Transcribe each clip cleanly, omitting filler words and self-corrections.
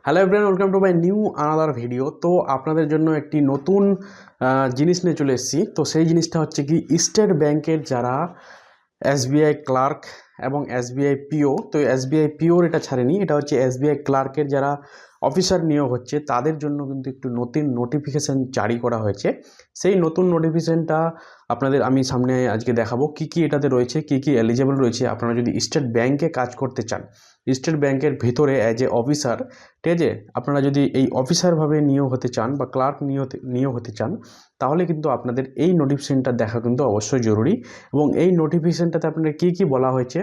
Hello everyone, welcome to my new another video. তো আপনাদের জন্য একটি নতুন জিনিস নিয়ে চলে এসেছি। তো সেই জিনিসটা হচ্ছে কি, স্টেট ব্যাংকের যারা এসবিআই ক্লার্ক এবং এসবিআই পিও, তো এসবিআই পিওর এটা ছাড়েনি, এটা হচ্ছে এসবিআই ক্লার্কের যারা অফিসার নিয়োগ হচ্ছে তাদের জন্য কিন্তু একটু নতুন নোটিফিকেশান জারি করা হয়েছে। সেই নতুন নোটিফিকেশানটা আপনাদের আমি সামনে আজকে দেখাবো, কি কি এটাতে রয়েছে, কি কি এলিজেবল রয়েছে। আপনারা যদি স্টেট ব্যাংকে কাজ করতে চান, স্টেট ব্যাংকের ভিতরে অ্যাজ এ অফিসার, ঠিক আছে, আপনারা যদি এই অফিসারভাবে নিয়োগ হতে চান বা ক্লার্ক নিয়োগ হতে চান, তাহলে কিন্তু আপনাদের এই নোটিফিকেশানটা দেখা কিন্তু অবশ্যই জরুরি। এবং এই নোটিফিকেশানটাতে আপনাদের কী কী বলা হয়েছে,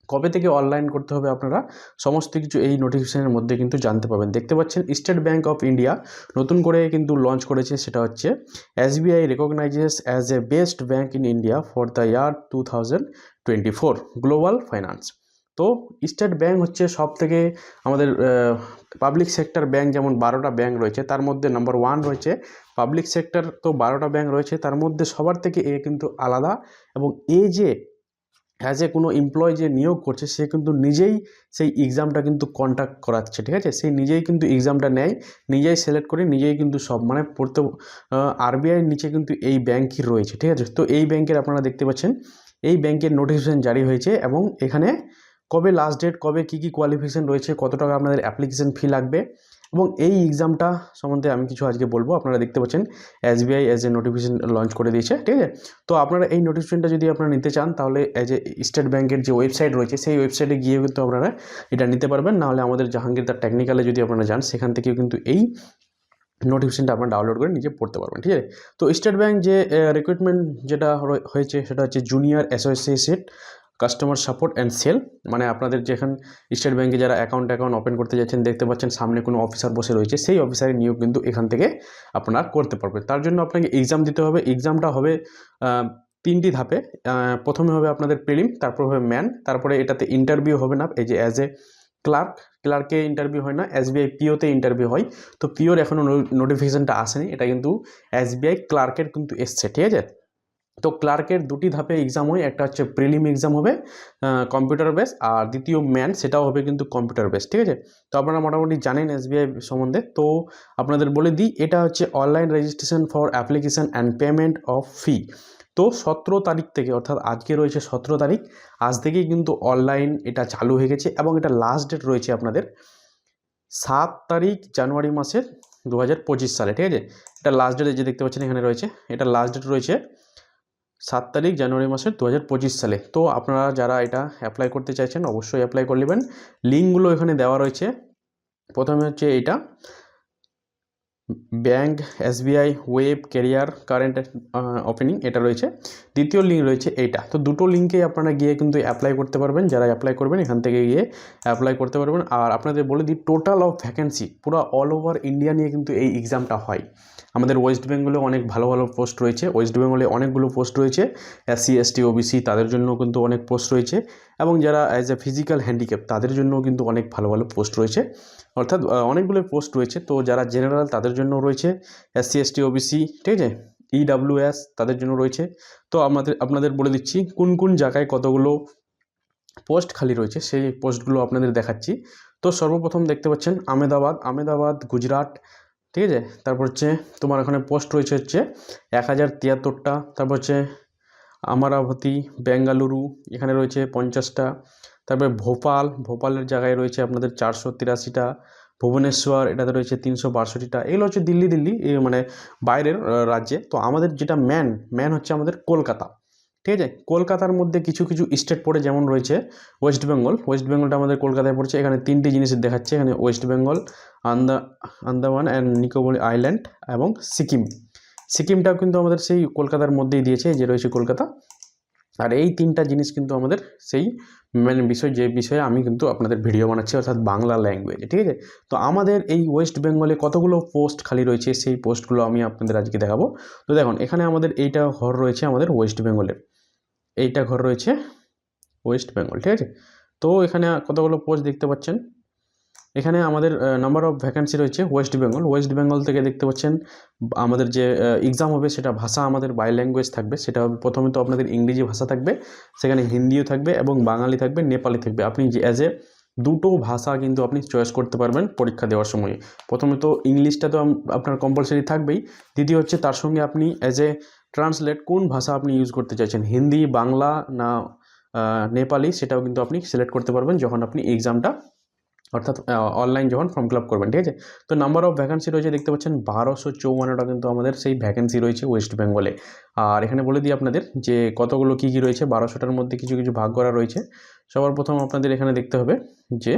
কবে থেকে অনলাইন করতে হবে, আপনারা সমস্ত কিছু এই নোটিফিকেশানের মধ্যে কিন্তু জানতে পাবেন। দেখতে পাচ্ছেন স্টেট ব্যাংক অফ ইন্ডিয়া নতুন করে কিন্তু লঞ্চ করেছে, সেটা হচ্ছে SBI রেকগনাইজেস as a best bank in India for the year 2024 global finance. তো স্টেট ব্যাংক হচ্ছে সব থেকে আমাদের পাবলিক সেক্টর ব্যাংক, যেমন 12টা ব্যাংক রয়েছে তার মধ্যে নাম্বার 1 রয়েছে পাবলিক সেক্টর। তো 12টা ব্যাংক রয়েছে তার মধ্যে সবার থেকে এ কিন্তু আলাদা। এবং যে অ্যাজ এ কোনো এমপ্লয় যে নিয়োগ করছে সে কিন্তু নিজেই সেই এক্সামটা কিন্তু কন্ডাক্ট করাচ্ছে, ঠিক আছে, সেই নিজেই কিন্তু এক্সামটা নেয়, নিজেই সিলেক্ট করে নিজেই কিন্তু সব মানে পড়তে। আরবিআইয়ের নিচে কিন্তু এই ব্যাংকই রয়েছে, ঠিক আছে। তো এই ব্যাংকের আপনারা দেখতে পাচ্ছেন এই ব্যাংকের নোটিফিকেশান জারি হয়েছে এবং এখানে কবে লাস্ট ডেট, কবে কী কী কোয়ালিফিকেশান রয়েছে, কত টাকা আপনাদের অ্যাপ্লিকেশান ফি লাগবে এবং এই এক্সামটা সম্বন্ধে আমি কিছু আজকে বলবো। আপনারা দেখতে পাচ্ছেন SBI as a notification launch করে দিয়েছে, ঠিক আছে। তো আপনারা এই নোটিফিকেশানটা যদি আপনারা নিতে চান, তাহলে এজ এ স্টেট ব্যাংকের যে ওয়েবসাইট রয়েছে সেই ওয়েবসাইটে গিয়ে কিন্তু আপনারা এটা নিতে পারবেন। নাহলে আমাদের জাহাঙ্গীরদার টেকনিক্যালে যদি আপনারা যান, সেখান থেকেও কিন্তু এই নোটিফিকেশানটা আপনারা ডাউনলোড করে নিজে পড়তে পারবেন, ঠিক আছে। তো স্টেট ব্যাংক যে রিক্রুটমেন্ট যেটা হয়েছে সেটা হচ্ছে junior associate customer support and sale. মানে আপনাদের যেখানে স্টেট ব্যাংকে যারা অ্যাকাউন্ট ওপেন করতে যাচ্ছেন, দেখতে পাচ্ছেন সামনে কোনো অফিসার বসে রয়েছে, সেই অফিসারের নিয়োগ কিন্তু এখান থেকে আপনারা করতে পারবেন। তার জন্য আপনাকে এক্সাম দিতে হবে। এক্সামটা হবে 3টি ধাপে। প্রথমে হবে আপনাদের প্রিলিম, তারপর হবে ম্যান, তারপরে এটাতে ইন্টারভিউ হবে না, এই যে অ্যাজ এ ক্লার্কে ইন্টারভিউ হয় না, এসবিআই পিওতে ইন্টারভিউ হয়। তো পিওর এখনও নোটিফিকেশানটা আসেনি, এটা কিন্তু এসবিআই ক্লার্কের কিন্তু এসছে, ঠিক আছে। তো ক্লার্কের 2টি ধাপে এক্সাম হয়, একটা হচ্ছে প্রিলিম এক্সাম হবে কম্পিউটার বেস, আর দ্বিতীয় ম্যান, সেটাও হবে কিন্তু কম্পিউটার বেস, ঠিক আছে। তো আপনারা মোটামুটি জানেন এসবিআই সম্বন্ধে। তো আপনাদের বলে দিই, এটা হচ্ছে online registration for application and payment of fee. তো 17 তারিখ থেকে, অর্থাৎ আজকে রয়েছে 17 তারিখ, আজ থেকেই কিন্তু অনলাইন এটা চালু হয়ে গেছে এবং এটা লাস্ট ডেট রয়েছে আপনাদের 7 তারিখ জানুয়ারি মাসের 2025 সালে, ঠিক আছে। এটা লাস্ট ডেট যে দেখতে পাচ্ছেন এখানে রয়েছে, এটা লাস্ট ডেট রয়েছে 7 তারিখ জানুয়ারি মাসের 2025 সালে। তো আপনারা যারা এটা অ্যাপ্লাই করতে চাইছেন অবশ্যই অ্যাপ্লাই করে নেবেন। লিঙ্কগুলো এখানে দেওয়া রয়েছে। প্রথমে হচ্ছে এইটা bank SBI web career current opening, এটা রয়েছে। দ্বিতীয় লিঙ্ক রয়েছে এইটা। তো দুটো লিঙ্কে আপনারা গিয়ে কিন্তু অ্যাপ্লাই করতে পারবেন। যারা অ্যাপ্লাই করবেন এখান থেকে গিয়ে অ্যাপ্লাই করতে পারবেন। আর আপনাদের বলে দিই, টোটাল অফ ভ্যাকেন্সি পুরো অল ওভার ইন্ডিয়া নিয়ে কিন্তু এই এক্সামটা হয়। আমাদের ওয়েস্ট বেঙ্গলে অনেক ভালো ভালো পোস্ট রয়েছে, ওয়েস্ট বেঙ্গলে অনেকগুলো পোস্ট রয়েছে, এসসি এসটি ওবিসি তাদের জন্য কিন্তু অনেক পোস্ট রয়েছে, এবং যারা অ্যাজ এ ফিজিক্যাল হ্যান্ডিক্যাপ তাদের জন্য কিন্তু অনেক ভালো ভালো পোস্ট রয়েছে, অর্থাৎ অনেকগুলো পোস্ট রয়েছে। তো যারা জেনারেল তাদের জন্য রয়েছে, এসসি এসটি ওবিসি, ঠিক আছে, ইডাব্লিউএস তাদের জন্য রয়েছে। তো আপনাদের বলে দিচ্ছি কোন কোন জায়গায় কতগুলো পোস্ট খালি রয়েছে, সেই পোস্টগুলো আপনাদের দেখাচ্ছি। তো সর্বপ্রথম দেখতে পাচ্ছেন আমেদাবাদ গুজরাট, ঠিক আছে। তারপর হচ্ছে তোমার এখানে পোস্ট রয়েছে হচ্ছে 1073টা। তারপর হচ্ছে আমারাবতী বেঙ্গালুরু, এখানে রয়েছে 50টা। তারপরে ভোপালের জায়গায় রয়েছে আপনাদের 483টা। ভুবনেশ্বর, এটাতে রয়েছে 362টা। এগুলো হচ্ছে দিল্লি মানে বাইরের রাজ্যে। তো আমাদের যেটা ম্যান হচ্ছে আমাদের কলকাতা, ঠিক আছে। কলকাতার মধ্যে কিছু কিছু স্টেট পড়ে, যেমন রয়েছে ওয়েস্ট বেঙ্গলটা আমাদের কলকাতায় পড়ছে। এখানে 3টি জিনিস দেখাচ্ছে, এখানে West Bengal, Andaman and Nicobar island এবং সিকিমটাও কিন্তু আমাদের সেই কলকাতার মধ্যেই দিয়েছে, যে রয়েছে কলকাতা। আর এই 3টা জিনিস কিন্তু আমাদের সেই মেন বিষয়, যে বিষয়ে আমি কিন্তু আপনাদের ভিডিও বানাচ্ছি, অর্থাৎ বাংলা ল্যাঙ্গুয়েজে, ঠিক আছে। তো আমাদের এই ওয়েস্ট বেঙ্গলে কতগুলো পোস্ট খালি রয়েছে সেই পোস্টগুলো আমি আপনাদের আজকে দেখাবো। তো দেখুন, এখানে আমাদের এইটা ঘর রয়েছে আমাদের ওয়েস্ট বেঙ্গলের, এইটা ঘর রয়েছে ওয়েস্ট বেঙ্গল, ঠিক আছে। তো এখানে কতগুলো পোস্ট দেখতে পাচ্ছেন, এখানে আমাদের নাম্বার অফ ভ্যাকেন্সি রয়েছে ওয়েস্ট বেঙ্গল থেকে দেখতে পাচ্ছেন। আমাদের যে এক্সাম হবে সেটা ভাষা আমাদের বাই ল্যাঙ্গুয়েজ থাকবে, সেটা হবে প্রথমে তো আপনাদের ইংরেজি ভাষা থাকবে, সেখানে হিন্দিও থাকবে এবং বাঙালি থাকবে, নেপালি থাকবে। আপনি যে অ্যাজ এ দুটো ভাষা কিন্তু আপনি চয়েস করতে পারবেন পরীক্ষা দেওয়ার সময়। প্রথমে তো ইংলিশটা তো আপনার কম্পালসারি থাকবেই, দ্বিতীয় হচ্ছে তার সঙ্গে আপনি অ্যাজ এ ট্রান্সলেট কোন ভাষা আপনি ইউজ করতে চাইছেন, হিন্দি, বাংলা না নেপালি, সেটাও কিন্তু আপনি সিলেক্ট করতে পারবেন যখন আপনি এক্সামটা অর্থাৎ অনলাইন যখন ফর্ম ফিল আপ করবেন, ঠিক আছে। তো নাম্বার অফ ভ্যাকেন্সি রয়েছে দেখতে পাচ্ছেন 1254টা কিন্তু আমাদের সেই ভ্যাকেন্সি রয়েছে ওয়েস্ট বেঙ্গলে। আর এখানে বলে দিই আপনাদের যে কতগুলো কী কী রয়েছে, 1200টার মধ্যে কিছু কিছু ভাগ করা রয়েছে। সবার প্রথম আপনাদের এখানে দেখতে হবে যে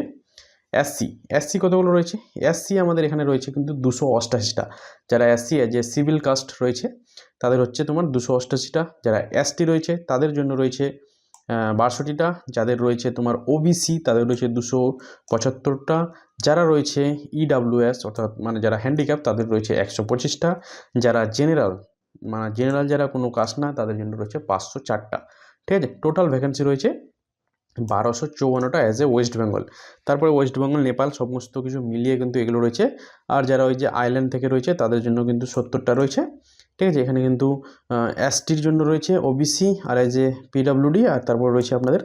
এসসি কতগুলো রয়েছে। এসসি আমাদের এখানে রয়েছে কিন্তু 288টা। যারা এসসি যে সিভিল কাস্ট রয়েছে তাদের হচ্ছে তোমার 288টা। যারা এসটি রয়েছে তাদের জন্য রয়েছে 62টা। যাদের রয়েছে তোমার ওবিসি তাদের রয়েছে 275টা। যারা রয়েছে ইডাব্লিউএস অর্থাৎ মানে যারা হ্যান্ডিক্যাপ তাদের রয়েছে 125টা। যারা জেনারেল মানে জেনারেল যারা কোনো কাস্ট না তাদের জন্য রয়েছে 504টা, ঠিক আছে। টোটাল ভ্যাকেন্সি রয়েছে 1254টা অ্যাজ এ ওয়েস্ট বেঙ্গল। তারপরে ওয়েস্ট বেঙ্গল, নেপাল সমস্ত কিছু মিলিয়ে কিন্তু এগুলো রয়েছে। আর যারা ওই যে আইল্যান্ড থেকে রয়েছে তাদের জন্য কিন্তু 70টা রয়েছে, ঠিক আছে। এখানে কিন্তু এসটির জন্য রয়েছে ওবিসি আর এজ এ পিডাব্লিউডি, আর তারপর রয়েছে আপনাদের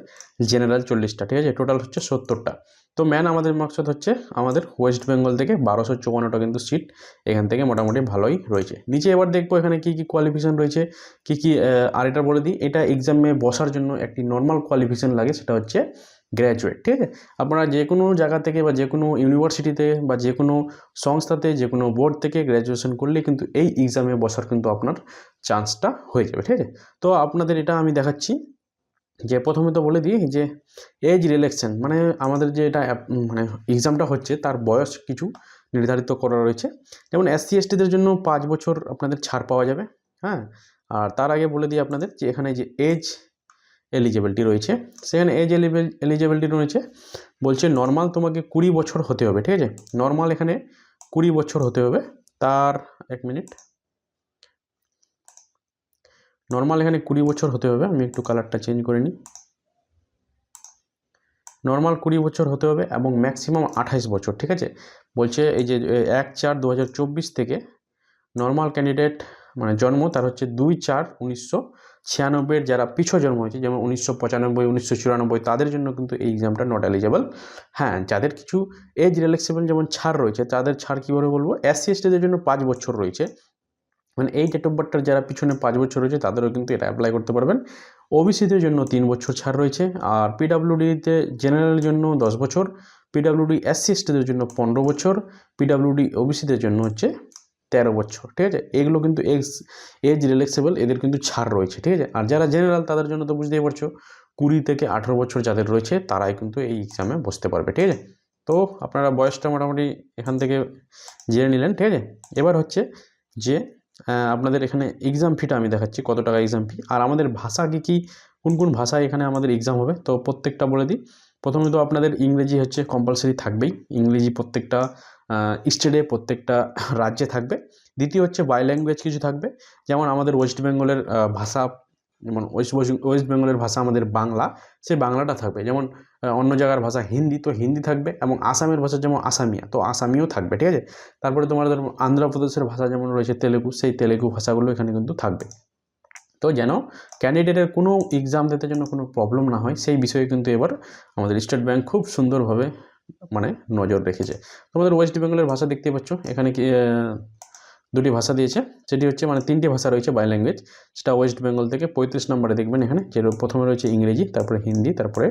জেনারেল 40টা, ঠিক আছে। টোটাল হচ্ছে 70টা। তো আমাদের মাকসাদ হচ্ছে আমাদের ওয়েস্ট বেঙ্গল থেকে 1254টা কিন্তু সিট এখান থেকে মোটামুটি ভালোই রয়েছে। নিচে এবার দেখবো এখানে কী কী কোয়ালিফিকেশান রয়েছে, কী কী। আর এটা বলে দিই, এটা এক্সামে বসার জন্য একটি নর্মাল কোয়ালিফিকেশান লাগে, সেটা হচ্ছে গ্র্যাজুয়েট, ঠিক আছে। আপনারা যে কোনো জায়গা থেকে বা যে কোনো ইউনিভার্সিটিতে বা যে কোনো সংস্থাতে যে কোনো বোর্ড থেকে গ্র্যাজুয়েশন করলে কিন্তু এই এক্সামে বসার কিন্তু আপনার চান্সটা হয়ে যাবে, ঠিক আছে। তো আপনাদের এটা আমি দেখাচ্ছি যে প্রথমে তো বলে দিই যে এজ রিল্যাক্সেশন মানে আমাদের যে এটা মানে এক্সামটা হচ্ছে তার বয়স কিছু নির্ধারিত করা রয়েছে। যেমন এসসি এসটিদের জন্য 5 বছর আপনাদের ছাড় পাওয়া যাবে, হ্যাঁ। আর তার আগে বলে দিই আপনাদের যে এখানে যে এজ এলিজিবিলিটি রয়েছে, সেখানে এজ এলিজিবিলিটি রয়েছে বলছে নর্মাল তোমাকে 20 বছর হতে হবে, ঠিক আছে। নর্মাল এখানে 20 বছর হতে হবে। তার এক মিনিট, নর্মাল এখানে 20 বছর হতে হবে। আমি একটু কালারটা চেঞ্জ করে নিই। নর্মাল 20 বছর হতে হবে এবং ম্যাক্সিমাম 28 বছর, ঠিক আছে। বলছে এই যে 1/4/2024 থেকে নর্মাল ক্যান্ডিডেট মানে জন্ম তার হচ্ছে 2/4/1996 যারা পিছু জন্ম হয়েছে যেমন 1995, 1994 তাদের জন্য কিন্তু এই এক্সামটা নট এলিজেবল। হ্যাঁ, যাদের কিছু এজ রিল্যাক্সেবল যেমন ছাড় রয়েছে তাদের ছাড় কীভাবে বলবো, এসসি এসটিদের জন্য 5 বছর রয়েছে, মানে এই ডেট অফ বার্থটার যারা পিছনে 5 বছর রয়েছে তাদেরও কিন্তু এটা অ্যাপ্লাই করতে পারবেন। ওবিসিদের জন্য 3 বছর ছাড় রয়েছে। আর পিডাব্লিউডিতে জেনারেলের জন্য 10 বছর, পিডাব্লিউডি এসসি এসটিদের জন্য 15 বছর, পিডাব্লিউডি ওবিসিদের জন্য হচ্ছে 13 বছর, ঠিক আছে। এগুলো কিন্তু এজ রিল্যাক্সেবল, এদের কিন্তু ছাড় রয়েছে, ঠিক আছে। আর যারা জেনারেল তাদের জন্য তো বুঝতেই পারছো 20 থেকে 18 বছর যাদের রয়েছে তারাই কিন্তু এই এক্সামে বসতে পারবে, ঠিক আছে। তো আপনারা বয়সটা মোটামুটি এখান থেকে জেনে নিলেন, ঠিক আছে। এবার হচ্ছে যে আপনাদের এখানে এক্সাম ফিটা আমি দেখাচ্ছি কত টাকা এক্সাম ফি, আর আমাদের ভাষা কী কোন কোন ভাষায় এখানে আমাদের এক্সাম হবে তো প্রত্যেকটা বলে দিই। প্রথমে তো আপনাদের ইংরেজি হচ্ছে কম্পালসারি থাকবেই, ইংরেজি প্রত্যেকটা স্টেটে প্রত্যেকটা রাজ্যে থাকবে। দ্বিতীয় হচ্ছে বাই ল্যাঙ্গুয়েজ কিছু থাকবে, যেমন আমাদের ওয়েস্ট বেঙ্গলের ভাষা, যেমন ওয়েস্ট বেঙ্গলের ভাষা আমাদের বাংলা, সেই বাংলাটা থাকবে। যেমন অন্য জায়গার ভাষা হিন্দি, তো হিন্দি থাকবে, এবং আসামের ভাষা যেমন আসামিয়া, তো আসামিও থাকবে, ঠিক আছে। তারপরে তোমাদের আন্ধ্রপ্রদেশের ভাষা যেমন রয়েছে তেলেগু, সেই তেলেগু ভাষাগুলো এখানে কিন্তু থাকবে। তো যেন ক্যান্ডিডেটের কোনো এক্সাম দিতে জন্য কোনো প্রবলেম না হয় সেই বিষয়ে কিন্তু এবার আমাদের স্টেট ব্যাংক খুব সুন্দরভাবে মানে নজর রেখেছে। তোমাদের ওয়েস্ট বেঙ্গলের ভাষা দেখতে পাচ্ছ এখানে কি দুটি ভাষা দিয়েছে, সেটি হচ্ছে মানে 3টি ভাষা রয়েছে বাই ল্যাঙ্গুয়েজ, সেটা ওয়েস্ট বেঙ্গল থেকে 35 নম্বরে দেখবেন এখানে যে প্রথমে রয়েছে ইংরেজি, তারপরে হিন্দি, তারপরে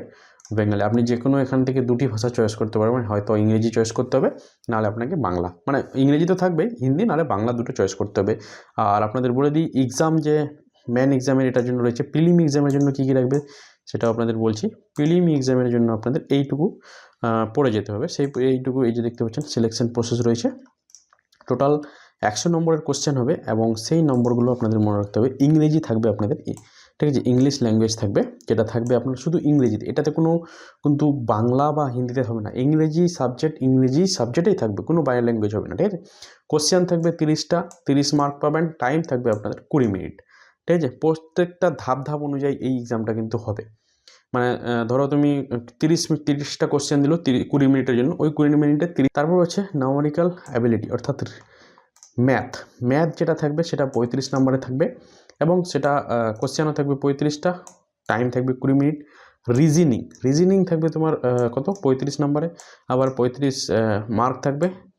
বেঙ্গলি। আপনি যে কোনো এখান থেকে দুটি ভাষা চয়েস করতে পারবেন, হয়তো ইংরেজি চয়েস করতে হবে, নাহলে আপনাকে বাংলা, মানে ইংরেজি তো থাকবেই, হিন্দি নাহলে বাংলা দুটো চয়েস করতে হবে। আর আপনাদের বলে দিই এক্সাম যে মেন এক্সামের এটার জন্য রয়েছে, প্রিলিম এক্সামের জন্য কী কী রাখবে সেটাও আপনাদের বলছি। প্রিলিম এক্সামের জন্য আপনাদের এইটুকু পড়ে যেতে হবে, এইটুকু এই যে দেখতে পাচ্ছেন সিলেকশন প্রসেস রয়েছে। টোটাল 100 নম্বরের কোশ্চেন হবে এবং সেই নম্বরগুলো আপনাদের মনে রাখতে হবে। ইংরেজি থাকবে আপনাদের, ঠিক আছে, ইংলিশ ল্যাঙ্গুয়েজ থাকবে, যেটা থাকবে আপনার শুধু ইংরেজিতে, এটাতে কোনো কিন্তু বাংলা বা হিন্দিতে হবে না, ইংরেজি সাবজেক্টেই থাকবে, কোনো বাইরের ল্যাঙ্গুয়েজ হবে না, ঠিক আছে। কোশ্চেন থাকবে 30টা, 30 মার্ক পাবেন, টাইম থাকবে আপনাদের 20 মিনিট, ঠিক আছে। প্রত্যেকটা ধাপ অনুযায়ী এই এক্সামটা কিন্তু হবে, মানে ধরো তুমি 30টা কোশ্চেন দিল 20 মিনিটের জন্য, ওই 20 মিনিটে 30। তারপর হচ্ছে নিউমেরিক্যাল অ্যাবিলিটি অর্থাৎ ম্যাথ যেটা থাকবে সেটা 35 নম্বরে থাকবে, এবং সেটা কোশ্চেনও থাকবে 35টা, টাইম থাকবে 20 মিনিট, রিজনিং থাকবে তোমার কত 35 নম্বরে, আবার 35 মার্ক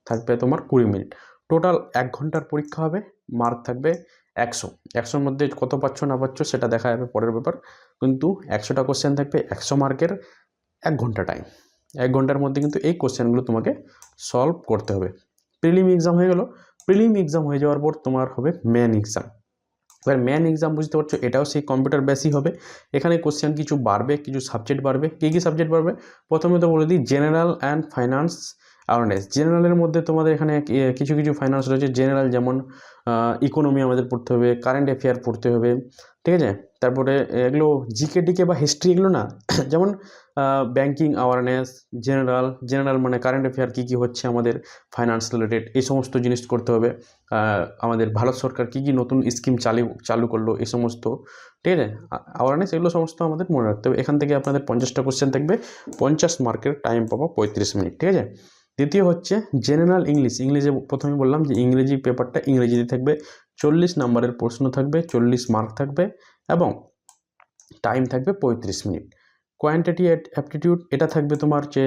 থাকবে তোমার 20 মিনিট। টোটাল 1 ঘন্টার পরীক্ষা হবে, মার্ক থাকবে 100 মধ্যে কত পাচ্ছ না পাচ্ছ সেটা দেখা যাবে পরের ব্যাপার, কিন্তু 100টা কোশ্চেন থাকবে 100 মার্কের, 1 ঘন্টা টাইম। 1 ঘন্টার মধ্যে কিন্তু এই কোশ্চেনগুলো তোমাকে সলভ করতে হবে। প্রিলিম এক্সাম হয়ে গেল। প্রিলিম এক্সাম হয়ে যাওয়ার পর তোমার হবে মেন এক্সাম। এবার মেন এক্সাম বুঝতে পারছো, এটাও সেই কম্পিউটার বেসই হবে। এখানে কোশ্চেন কিছু বাড়বে, কিছু সাবজেক্ট বাড়বে। কী সাবজেক্ট বাড়বে প্রথমে তো বলে দিই, জেনারেল অ্যান্ড ফাইন্যান্স অ্যাওয়ারনেস। জেনারেলের মধ্যে তোমাদের এখানে কিছু ফাইন্যান্স রয়েছে জেনারেল, যেমন ইকোনমি আমাদের পড়তে হবে, কারেন্ট অ্যাফেয়ার পড়তে হবে, ঠিক আছে। তারপরে এগুলো জিকে টিকে বা হিস্ট্রি এগুলো না, যেমন ব্যাঙ্কিং অ্যাওয়ারনেস, জেনারেল মানে কারেন্ট অ্যাফেয়ার কী হচ্ছে আমাদের ফাইন্যান্স রিলেটেড, এই সমস্ত জিনিস করতে হবে। আমাদের ভারত সরকার কী নতুন স্কিম চালু করলো, এই সমস্ত, ঠিক আছে, অ্যাওয়ারনেস, এগুলো সমস্ত আমাদের মনে রাখতে হবে। এখান থেকে আপনাদের 50টা কোশ্চেন থাকবে, 50 মার্কের, টাইম পাবো 35 মিনিট, ঠিক আছে। দ্বিতীয় হচ্ছে জেনারেল ইংলিশে প্রথমে বললাম যে ইংরেজি পেপারটা ইংরেজিতে থাকবে, 40 নম্বরের প্রশ্ন থাকবে, 40 মার্ক থাকবে এবং টাইম থাকবে 35 মিনিট। কোয়ান্টিটি অ্যাপটিটিউড, এটা থাকবে তোমার যে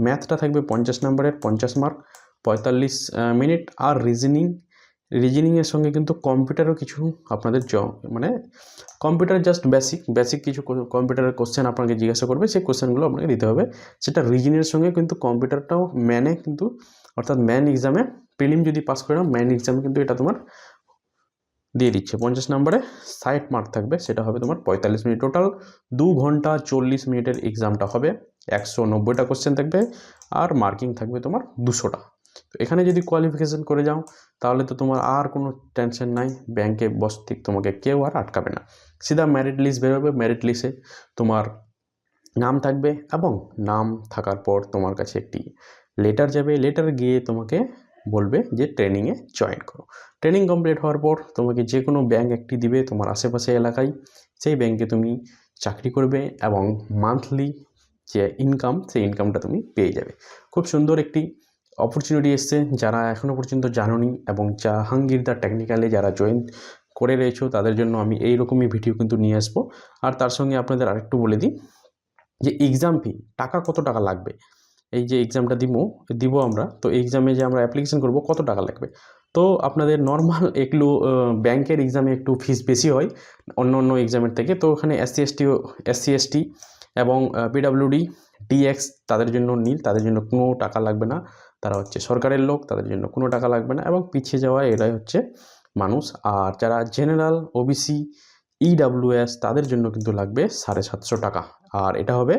ম্যাথটা থাকবে 50 নম্বরের, 50 মার্ক, 45 মিনিট। আর রিজনিংয়ের সঙ্গে কিন্তু কম্পিউটারও কিছু আপনাদের মানে কম্পিউটার জাস্ট বেসিক কিছু কম্পিউটারের কোশ্চেন আপনাকে জিজ্ঞাসা করবে, সেই কোশ্চেনগুলো আপনাকে দিতে হবে। সেটা রিজনিংয়ের সঙ্গে কিন্তু কম্পিউটারটাও ম্যানে কিন্তু, অর্থাৎ ম্যান এক্সামে, প্রিলিম যদি পাস করে নাও, ম্যান এক্সামে কিন্তু এটা তোমার দিয়ে দিচ্ছে। 50 নম্বরে 60 মার্ক থাকবে, সেটা হবে তোমার 45 মিনিট। টোটাল 2 ঘন্টা 40 মিনিটের এক্সামটা হবে। 190টা কোশ্চেন থাকবে আর মার্কিং থাকবে তোমার 200টা। তো এখানে যদি কোয়ালিফিকেশন করে যাও তাহলে তো তোমার আর কোনো টেনশন নাই, ব্যাংকে বসতে তোমাকে কেউ আর আটকাবে না। সিধা মেরিট লিস্ট বেরোবে, মেরিট লিস্টে তোমার নাম থাকবে এবং নাম থাকার পর তোমার কাছে একটি লেটার যাবে, লেটার গিয়ে তোমাকে বলবে যে ট্রেনিংয়ে জয়েন করো। ট্রেনিং কমপ্লিট হওয়ার পর তোমাকে যে কোনো ব্যাংক একটি দিবে তোমার আশেপাশে এলাকায়, সেই ব্যাংকে তুমি চাকরি করবে এবং মান্থলি যে ইনকাম, সেই ইনকামটা তুমি পেয়ে যাবে। খুব সুন্দর একটি অপরচুনিটি এসছে, যারা এখনও পর্যন্ত জানোনি এবং জাহাঙ্গীর দা টেকনিক্যালে যারা জয়েন করে রয়েছো তাদের জন্য আমি এইরকমই ভিডিও কিন্তু নিয়ে আসবো। আর তার সঙ্গে আপনাদের আরেকটু বলে দিই যে এক্সাম ফি টাকা কত টাকা লাগবে। এই যে এক্সামটা দিব আমরা, তো এক্সামে যে আমরা অ্যাপ্লিকেশন করব কত টাকা লাগবে। তো আপনাদের নর্মাল একটু ব্যাংকের এক্সামে একটু ফিস বেশি হয় অন্য এক্সামের থেকে। তো ওখানে এসসি এসটি এবং পিডাব্লিউডি ডিএক্স তাদের জন্য নীল, তাদের জন্য কোনো টাকা লাগবে না, তারা হচ্ছে সরকারের লোক, তাদের জন্য কোনো টাকা লাগবে না এবং পিছিয়ে যাওয়া এরাই হচ্ছে মানুষ। আর যারা জেনারেল, ওবিসি, ইডাব্লিউএস তাদের জন্য কিন্তু লাগবে 750 টাকা। আর এটা হবে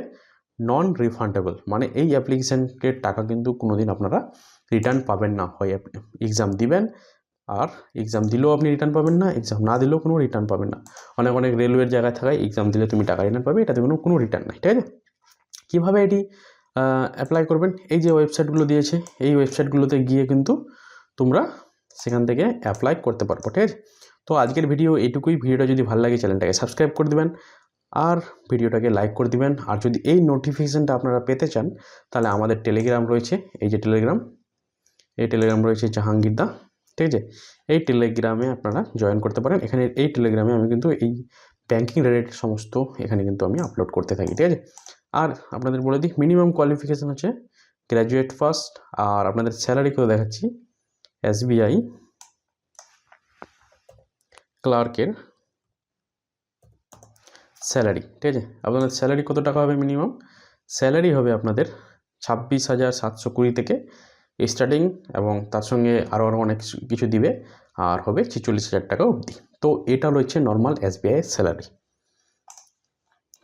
নন রিফান্ডেবল, মানে এই অ্যাপ্লিকেশানের টাকা কিন্তু কোনো দিন আপনারা রিটার্ন পাবেন না। হয় এক্সাম দিবেন, আর এক্সাম দিলেও আপনি রিটার্ন পাবেন না, এক্সাম না দিলেও কোনো রিটার্ন পাবেন না। অনেক রেলওয়ের জায়গায় থাকায় এক্সাম দিলে তুমি টাকা রিটার্ন পাবে, এটাতে কোনো রিটার্ন নাই, ঠিক আছে। কীভাবে এটি অ্যাপ্লাই করবেন, এই যে ওয়েবসাইটগুলো দিয়েছে, এই ওয়েবসাইটগুলোতে গিয়ে কিন্তু তোমরা সেখান থেকে অ্যাপ্লাই করতে পারবো, ঠিক আছে। তো আজকের ভিডিও এইটুকুই। ভিডিওটা যদি ভালো লাগে চ্যানেলটাকে সাবস্ক্রাইব করে দেবেন আর ভিডিওটাকে লাইক করে দিবেন। আর যদি এই নোটিফিকেশানটা আপনারা পেতে চান তাহলে আমাদের টেলিগ্রাম রয়েছে, এই যে টেলিগ্রাম রয়েছে জাহাঙ্গীর দা, ঠিক আছে। এই টেলিগ্রামে আপনারা জয়েন করতে পারেন। এখানে এই টেলিগ্রামে আমি কিন্তু এই ব্যাঙ্কিং রিলেটেড সমস্ত এখানে কিন্তু আমি আপলোড করতে থাকি, ঠিক আছে। আর আপনাদের বলে দিই মিনিমাম কোয়ালিফিকেশান হচ্ছে গ্র্যাজুয়েট ফার্স্ট। আর আপনাদের স্যালারি করে দেখাচ্ছি, এসবিআই ক্লার্কের স্যালারি, ঠিক আছে। আপনাদের স্যালারি কত টাকা হবে, মিনিমাম স্যালারি হবে আপনাদের 26,720 থেকে স্টার্টিং, এবং তার সঙ্গে আরও অনেক কিছু দিবে, আর হবে 46,000 টাকা অবধি। তো এটা হচ্ছে নর্মাল এসবিআই স্যালারি,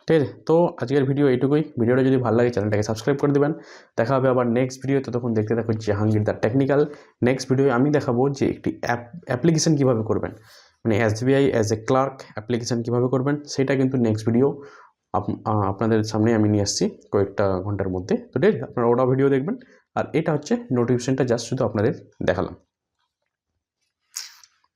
ঠিক আছে। তো আজকের ভিডিও এইটুকুই। ভিডিওটা যদি ভালো লাগে চ্যানেলটাকে সাবস্ক্রাইব করে দেবেন। দেখা হবে আবার নেক্সট ভিডিও, ততক্ষণ দেখতে থাকুন জাহাঙ্গীর দা টেকনিক্যাল। নেক্সট ভিডিওয়ে আমি দেখাবো যে একটি অ্যাপ্লিকেশান কীভাবে করবেন, মানে SBI as a clerk application কীভাবে করবেন, সেটা কিন্তু নেক্সট ভিডিও আপনাদের সামনে আমি নিয়ে আসছি কয়েকটা ঘন্টার মধ্যে। তো ঠিক আছে, আপনারা ওটা ভিডিও দেখবেন। আর এটা হচ্ছে নোটিফিকেশানটা জাস্ট শুধু আপনাদের দেখালাম।